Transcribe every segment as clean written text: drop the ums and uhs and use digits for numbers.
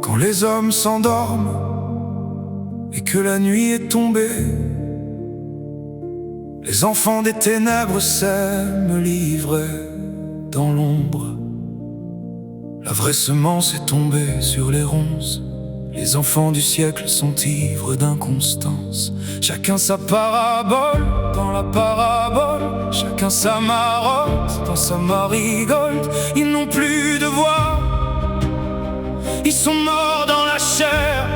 Quand les hommes s'endorment et que la nuit est tombée, les enfants des ténèbres s'aiment livrer dans l'ombre. La vraie semence est tombée sur les ronces. Les enfants du siècle sont ivres d'inconstance. Chacun sa parabole dans la parabole, chacun sa marotte dans sa marigold. Ils n'ont plus de voix, ils sont morts dans la chair,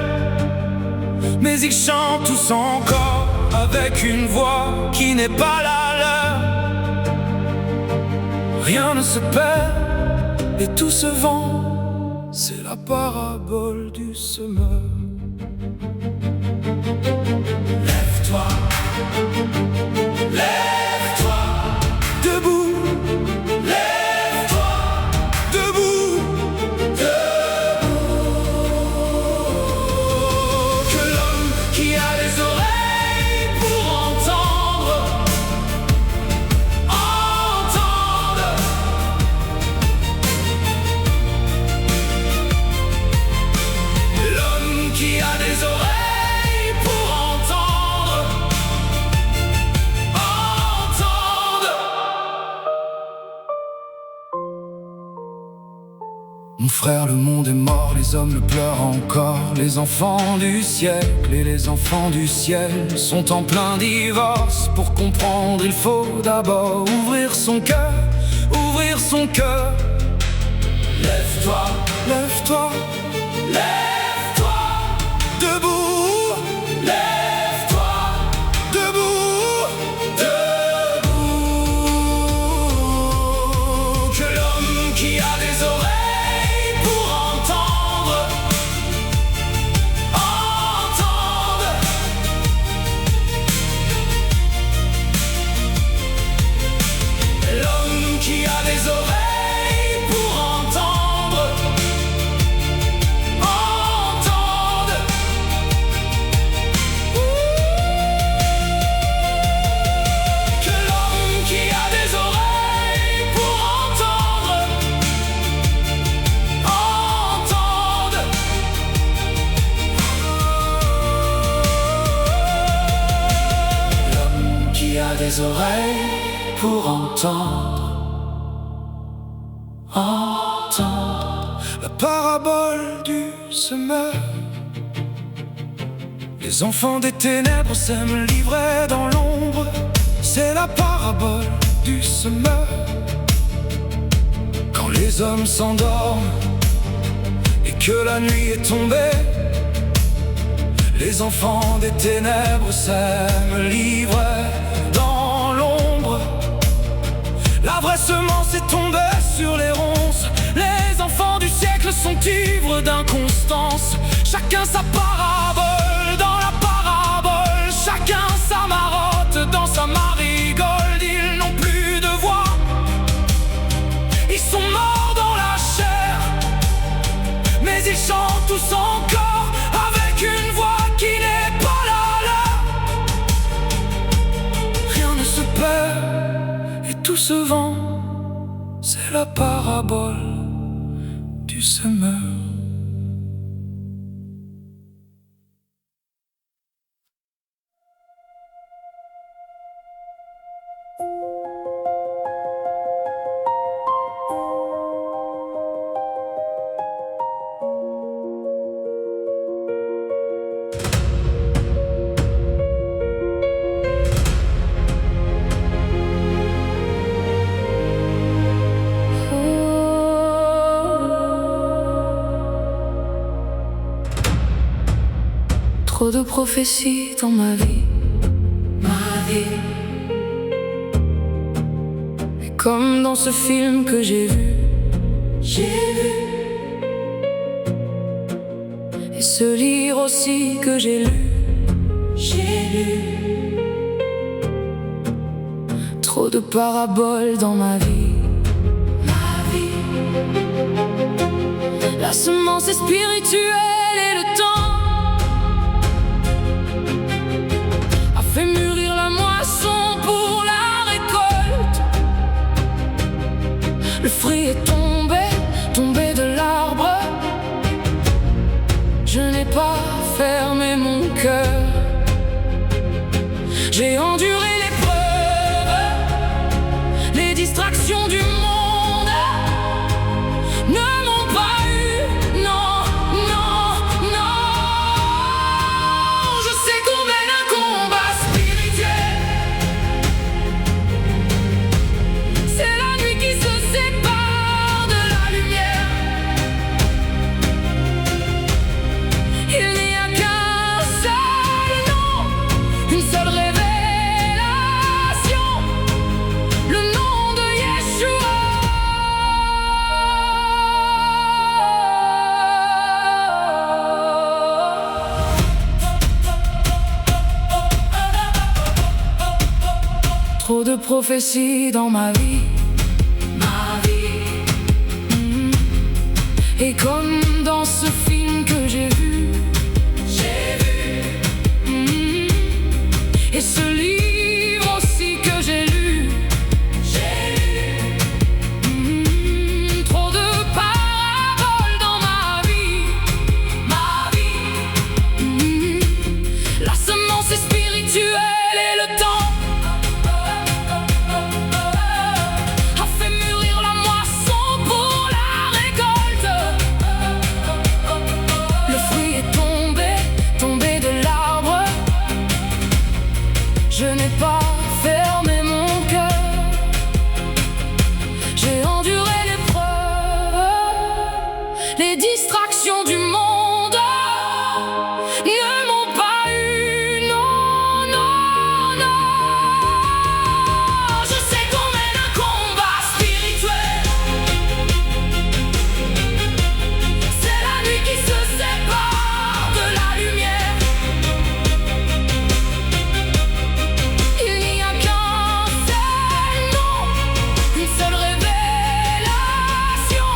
mais ils chantent tous encore avec une voix qui n'est pas la leur. Rien ne se perd et tout se vend, c'est la parabole du semeur. Lève-toi, lève-toi, debout. Lève-toi, debout, debout. Que l'homme qui a des oreilles pour entendre, entende. L'homme qui a des oreilles pour entendre, entende. Mon frère, le monde est mort, les hommes le pleurent encore. Les enfants du siècle et les enfants du ciel sont en plein divorce. Pour comprendre, il faut d'abord ouvrir son cœur, ouvrir son cœur. Lève-toi, lève-toi, lève-toi, debout. Lève-toi, debout, debout. Que l'homme qui a des oreilles pour entendre, entende. L'homme qui a des oreilles pour entendre, entende. Que l'homme qui a des oreilles pour entendre, entende. L'homme qui a des oreilles pour entendre, entendre. La parabole du semeur. Les enfants des ténèbres s'aiment livrer dans l'ombre. C'est la parabole du semeur. Quand les hommes s'endorment et que la nuit est tombée, les enfants des ténèbres s'aiment livrer dans l'ombre. La vraie semence est tombée sur les ronces. Les enfants du siècle sont ivres d'inconstance. Chacun sa parabole dans la parabole, chacun sa marotte dans sa marigold. Ils n'ont plus de voix, ils sont morts dans la chair, mais ils chantent tous encore avec une voix qui n'est pas la leur. Rien ne se perd et tout se vend, c'est la parabole du semeur. Trop de prophéties dans ma vie, et comme dans ce film que j'ai vu, et ce livre aussi que j'ai lu, trop de paraboles dans ma vie. La semence est spirituelle et le temps a fait mûrir la moisson pour la récolte. Le fruit est tombé de l'arbre. prophétie dans ma vie. Et comme dans ce film que j'ai vu, et ce livre aussi que j'ai lu, trop de paraboles dans ma vie. La semence est spirituelle et le temps a fait mûrir la moisson pour la récolte. Le fruit est tombé de l'arbre. Je n'ai pas fermé mon cœur. J'ai enduré l'épreuve. Les distractions du monde ne m'ont pas eu, non, non, non. Je sais qu'on mène un combat spirituel. C'est la nuit qui se sépare de la lumière. Il n'y a qu'un seul nom, une seule révélation,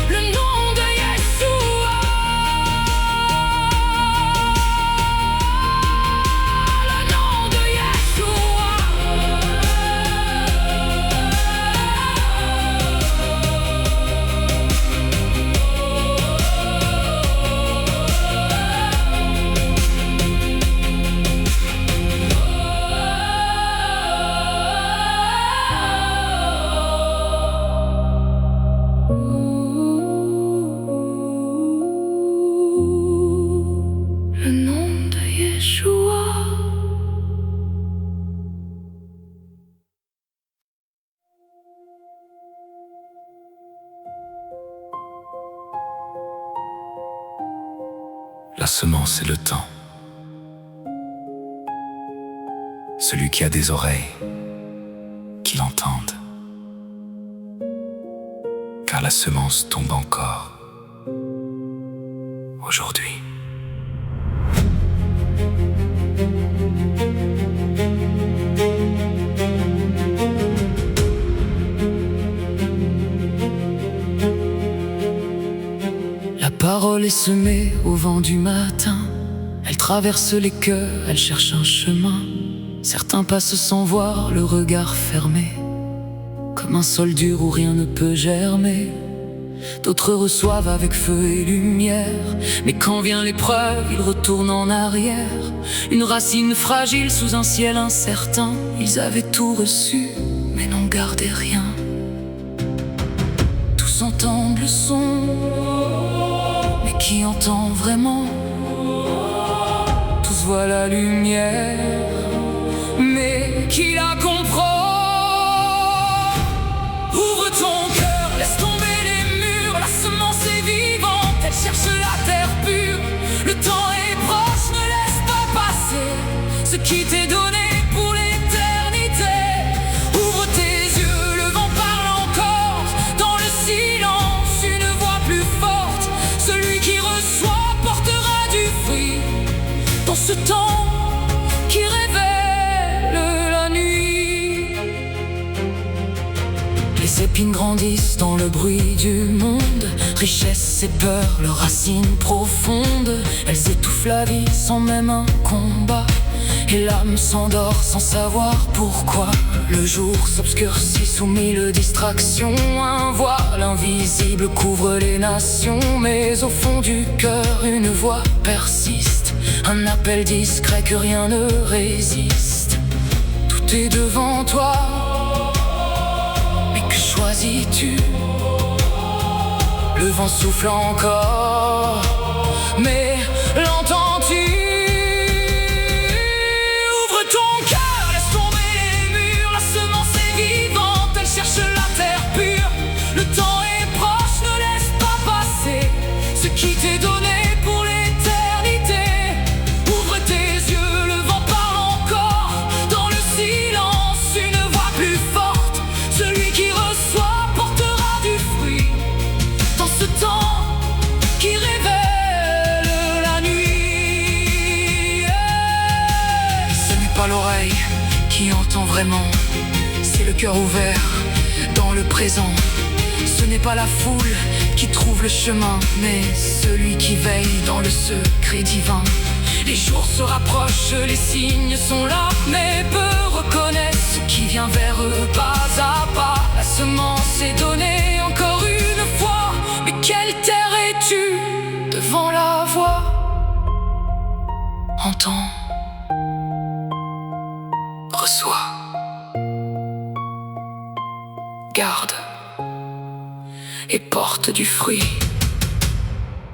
le nom de Yeshua. Le nom de Yeshua. Le nom de Yeshua. La semence et le temps. Celui qui a des oreilles, qu'il entende. Car la semence tombe encore aujourd'hui. La parole est semée au vent du matin. Elle traverse les cœurs, elle cherche un chemin. Certains passent sans voir, le regard fermé, comme un sol dur où rien ne peut germer. D'autres reçoivent avec feu et lumière, mais quand vient l'épreuve, ils retournent en arrière. Une racine fragile sous un ciel incertain. Ils avaient tout reçu, mais n'en gardaient rien. Tous entendent le son, mais qui entend vraiment? Tous voient la lumière, mais qui la comprend? Ouvre ton cœur, laisse tomber les murs. La semence est vivante, elle cherche la terre pure. Le temps est proche, ne laisse pas passer ce qui t'est donné pour l'éternité. Ouvre tes yeux, le vent parle encore. Dans le silence, une voix plus forte. Celui qui reçoit portera du fruit dans ce temps qui révèle la nuit. Les épines grandissent dans le bruit du monde. Richesse et peur, leurs racines profondes. Elles étouffent la vie sans même un combat. Et l'âme s'endort sans savoir pourquoi. Le jour s'obscurcit sous mille distractions. Un voile invisible couvre les nations. Mais au fond du cœur, une voix persiste. Un appel discret que rien ne résiste. Tout est devant toi, mais que choisis-tu? Le vent souffle encore, mais l'entends-tu? Ouvre ton cœur, laisse tomber les murs. La semence est vivante, elle cherche la terre pure. Le temps est proche, ne laisse pas passer ce qui t'est donné pour l'éternité. Ouvre tes yeux, le vent parle encore. Dans le silence, une voix plus forte. Celui qui reçoit portera du fruit dans ce temps qui révèle la nuit. Ce n'est pas l'oreille qui entend vraiment, c'est le cœur ouvert dans le présent. Ce n'est pas la foule qui trouve le chemin, mais celui qui veille dans le secret divin. Les jours se rapprochent, les signes sont là, mais peu reconnaissent ce qui vient vers eux pas à pas. La semence est donnée encore une fois, mais quelle terre es-tu devant la voix? Entends, reçois, garde et porte du fruit.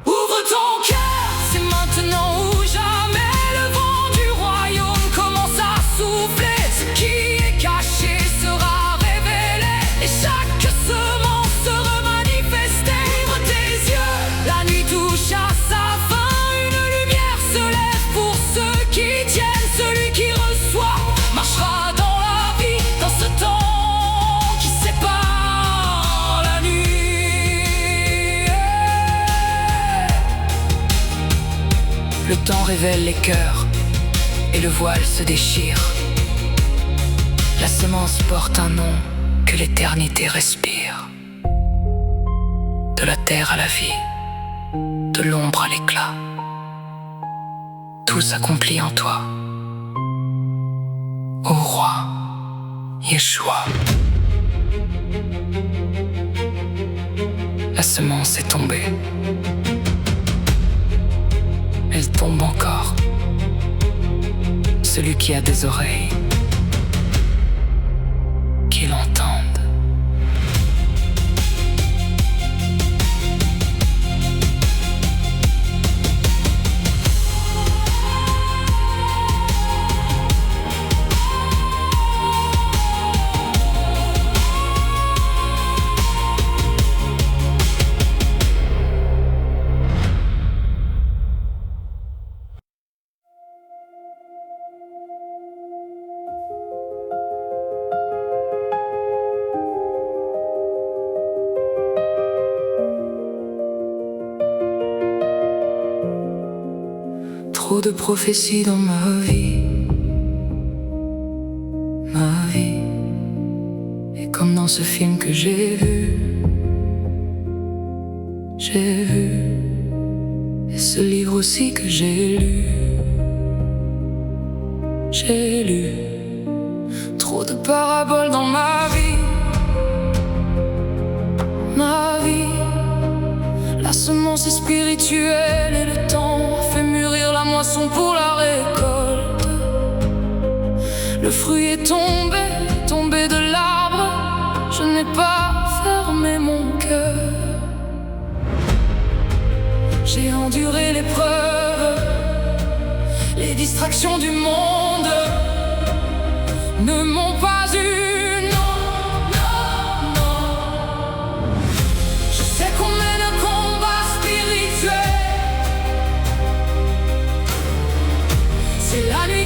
Ouvre ton cœur, c'est maintenant ou jamais. Le vent du royaume commence à souffler. Ce qui est caché sera révélé, et chaque semence sera manifestée. Ouvre tes yeux, la nuit touche à sa fin. Une lumière se lève pour ceux qui tiennent. Celui qui reçoit marchera dans la vie, dans ce temps qui sépare la nuit. Le temps révèle les cœurs et le voile se déchire. La semence porte un nom que l'éternité respire. De la terre à la vie, de l'ombre à l'éclat, tout s'accomplit en toi, ô roi Yeshua. La semence est tombée. Elle tombe encore. Celui qui a des oreilles, qu'il entende. Trop de prophéties dans ma vie. Ma vie est comme dans ce film que j'ai vu. J'ai vu. Et ce livre aussi que j'ai lu. J'ai lu. Trop de paraboles dans ma vie. Ma vie. La semence est spirituelle et le temps fait mûrir la moisson pour la récolte. Le fruit est tombé, tombé de l'arbre. Je n'ai pas fermé mon cœur. J'ai enduré l'épreuve, les distractions du monde ne m'ont pas eu.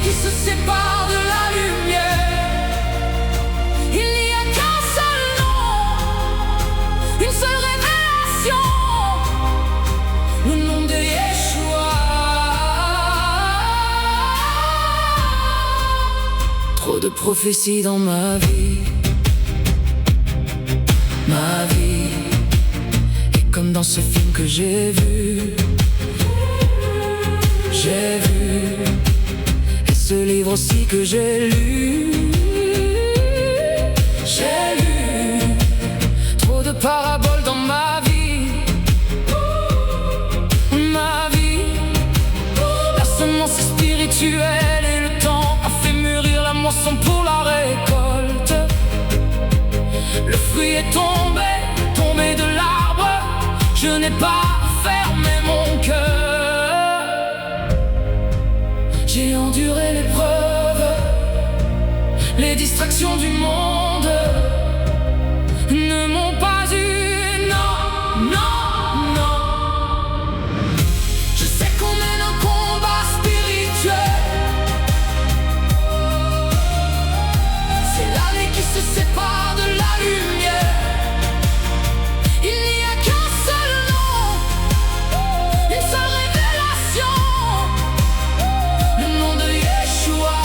Qui se sépare de la lumière. Il n'y a qu'un seul nom, une seule révélation, le nom de Yeshua. Trop de prophéties dans ma vie. Ma vie est comme dans ce film que j'ai vu. J'ai vu. Ce livre aussi que j'ai lu. J'ai lu. Trop de paraboles dans ma vie. Ma vie. La semence est spirituelle et le temps a fait mûrir la moisson pour la récolte. Le fruit est tombé, tombé de l'arbre. Je n'ai pas fermé mon cœur. J'ai enduré l'épreuve, les distractions du monde ne m'ont pas eu, non, non, non. Je sais qu'on mène un combat spirituel. C'est l'année qui se sépare de la lumière. Il n'y a qu'un seul nom, une seule révélation. Le nom de Yeshua.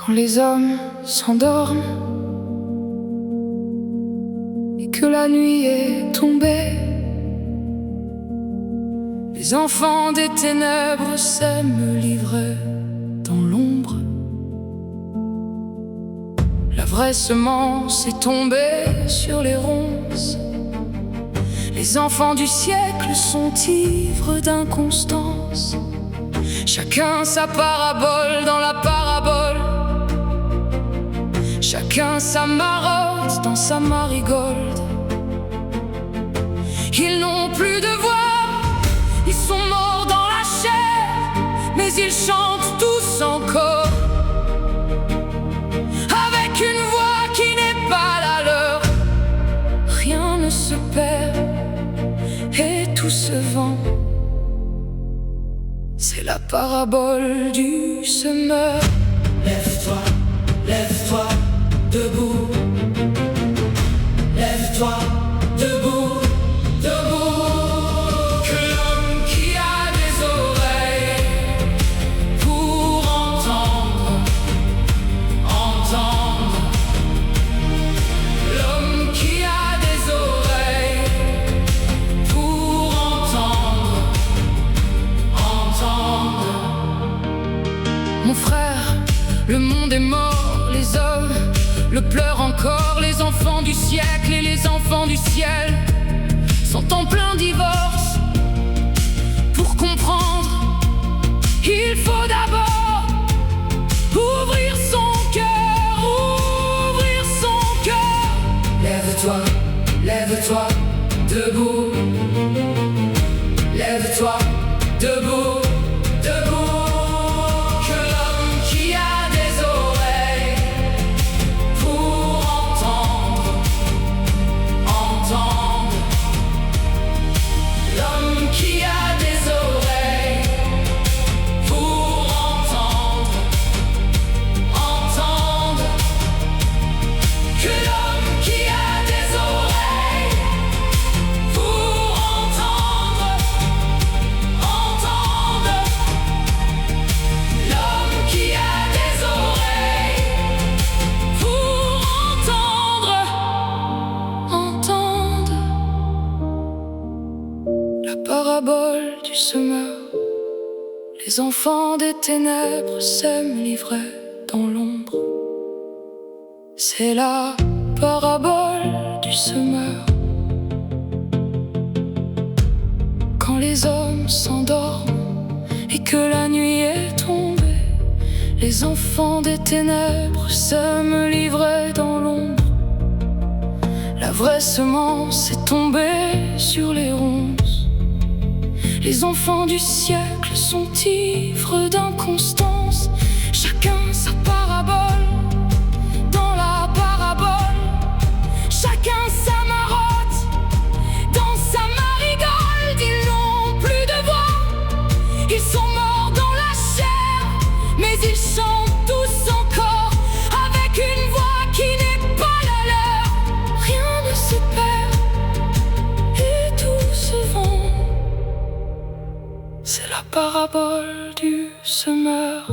Quand les hommes s'endorment et que la nuit est tombée, les enfants des ténèbres s'aiment livrer dans l'ombre. La vraie semence est tombée sur les ronces. Les enfants du siècle sont ivres d'inconstance. Chacun sa parabole dans la parabole. Chacun sa marotte dans sa marigold. Ils n'ont plus de voix, ils sont morts dans la chair, mais ils chantent tous encore, avec une voix qui n'est pas la leur. Rien ne se perd et tout se vend. C'est la parabole du semeur. Lève-toi, debout. Lève-toi, debout, debout. Que l'homme qui a des oreilles pour entendre, entendre. L'homme qui a des oreilles pour entendre, entendre. Mon frère, le monde est mort, les hommes le pleurent encore. Les enfants du siècle et les enfants du ciel sont en plein divorce. Pour comprendre, il faut d'abord ouvrir son cœur, ouvrir son cœur. Lève-toi, lève-toi, debout. Lève-toi, debout, debout. Que l'homme qui a des oreilles pour entendre, entendre. L'homme qui a des oreilles pour entendre, entendre. Que l'homme qui a des oreilles pour entendre, entendre. L'homme qui a des oreilles pour entendre, Entendre la parabole du semeur. Les enfants des ténèbres s'aiment livrer dans l'ombre. C'est la parabole du semeur. Quand les hommes s'endorment et que la nuit est tombée, les enfants des ténèbres s'aiment livrer dans l'ombre. La vraie semence est tombée sur les ronces. Les enfants du siècle sont ivres d'inconstance. Chacun sa parabole dans la parabole. Chacun sa marotte dans sa marigold. Ils n'ont plus de voix, ils sont morts dans la chair, mais ils chantent tous encore, avec une voix qui n'est pas la leur. Rien ne se perd et tout se vend. C'est la parabole du semeur.